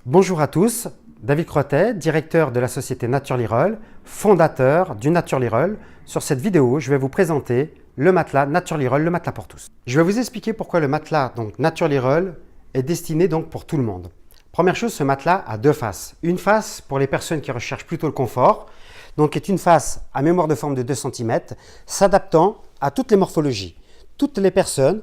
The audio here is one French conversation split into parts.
Bonjour à tous, David Crotet, directeur de la société Nature-Lirol, fondateur du Nature-Lirol. Sur cette vidéo, je vais vous présenter le matelas Nature-Lirol, le matelas pour tous. Je vais vous expliquer pourquoi le matelas Nature-Lirol est destiné pour tout le monde. Première chose, ce matelas a deux faces. Une face pour les personnes qui recherchent plutôt le confort, est une face à mémoire de forme de 2 cm, s'adaptant à toutes les morphologies. Toutes les personnes,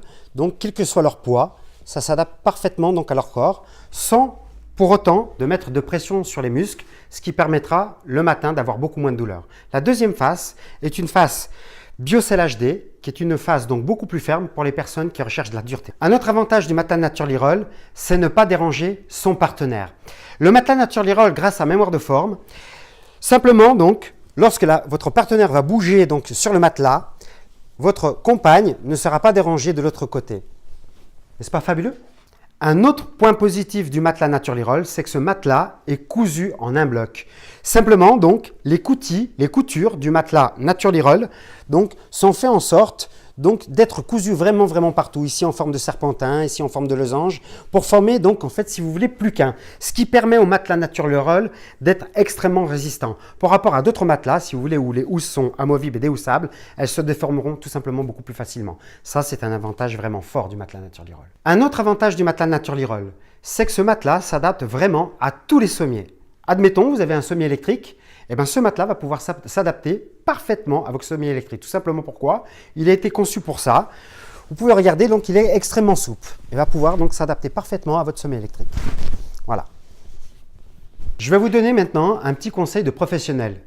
quel que soit leur poids, ça s'adapte parfaitement à leur corps, sans pour autant de mettre de pression sur les muscles, ce qui permettra le matin d'avoir beaucoup moins de douleur. La deuxième face est une face BioCell HD, qui est une face beaucoup plus ferme pour les personnes qui recherchent de la dureté. Un autre avantage du matelas Nature-Lirol, c'est ne pas déranger son partenaire. Le matelas Nature-Lirol, grâce à mémoire de forme, simplement lorsque votre partenaire va bouger sur le matelas, votre compagne ne sera pas dérangée de l'autre côté. N'est-ce pas fabuleux? Un autre point positif du matelas Nature-Lirol, c'est que ce matelas est cousu en un bloc. Simplement, les coutures du matelas Nature-Lirol sont faites en sorte d'être cousues vraiment partout, ici en forme de serpentin, ici en forme de losange, pour former en fait, si vous voulez, plus qu'un. Ce qui permet au matelas Nature-Lirol d'être extrêmement résistant. Par rapport à d'autres matelas, si vous voulez, où les housses sont amovibles et déhoussables, elles se déformeront tout simplement beaucoup plus facilement. Ça, c'est un avantage vraiment fort du matelas Nature-Lirol. Un autre avantage du matelas Nature-Lirol, c'est que ce matelas s'adapte vraiment à tous les sommiers. Admettons, vous avez un sommier électrique, ce matelas va pouvoir s'adapter parfaitement à votre sommier électrique. Tout simplement pourquoi? Il a été conçu pour ça. Vous pouvez regarder, il est extrêmement souple. Il va pouvoir s'adapter parfaitement à votre sommier électrique. Voilà. Je vais vous donner maintenant un petit conseil de professionnel.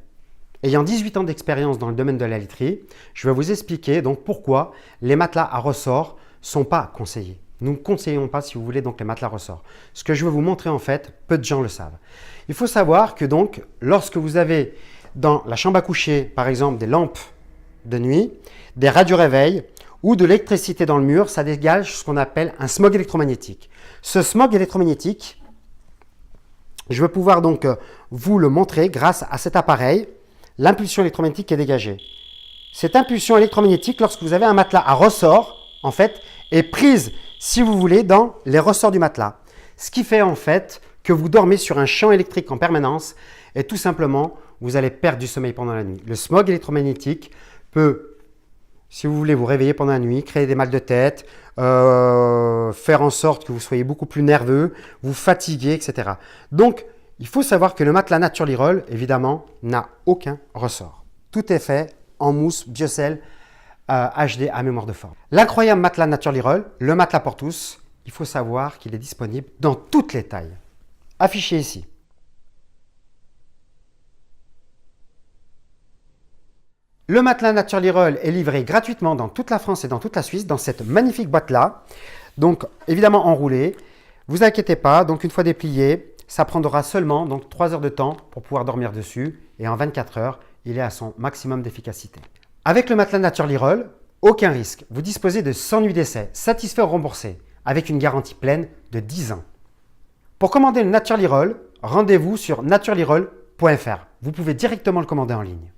Ayant 18 ans d'expérience dans le domaine de la literie, je vais vous expliquer pourquoi les matelas à ressort ne sont pas conseillés. Nous ne conseillons pas, si vous voulez, les matelas ressort. Ce que je vais vous montrer, en fait, peu de gens le savent. Il faut savoir que lorsque vous avez dans la chambre à coucher, par exemple, des lampes de nuit, des radio-réveils ou de l'électricité dans le mur, ça dégage ce qu'on appelle un smog électromagnétique. Ce smog électromagnétique, je vais pouvoir vous le montrer grâce à cet appareil, l'impulsion électromagnétique qui est dégagée. Cette impulsion électromagnétique, lorsque vous avez un matelas à ressort, en fait, est prise, si vous voulez, dans les ressorts du matelas. Ce qui fait en fait que vous dormez sur un champ électrique en permanence et tout simplement, vous allez perdre du sommeil pendant la nuit. Le smog électromagnétique peut, si vous voulez, vous réveiller pendant la nuit, créer des mal de tête, faire en sorte que vous soyez beaucoup plus nerveux, vous fatiguer, etc. Donc, il faut savoir que le matelas Nature-Lirol, évidemment, n'a aucun ressort. Tout est fait en mousse BioCell HD à mémoire de forme. L'incroyable matelas Nature-Lirol, le matelas pour tous, il faut savoir qu'il est disponible dans toutes les tailles. Affiché ici. Le matelas Nature-Lirol est livré gratuitement dans toute la France et dans toute la Suisse dans cette magnifique boîte-là. Évidemment enroulé. Vous inquiétez pas, une fois déplié, ça prendra seulement 3 heures de temps pour pouvoir dormir dessus et en 24 heures, il est à son maximum d'efficacité. Avec le matelas Nature-Lirol, aucun risque. Vous disposez de 100 nuits d'essai, satisfait ou remboursé, avec une garantie pleine de 10 ans. Pour commander le Nature-Lirol, rendez-vous sur naturelirol.fr. Vous pouvez directement le commander en ligne.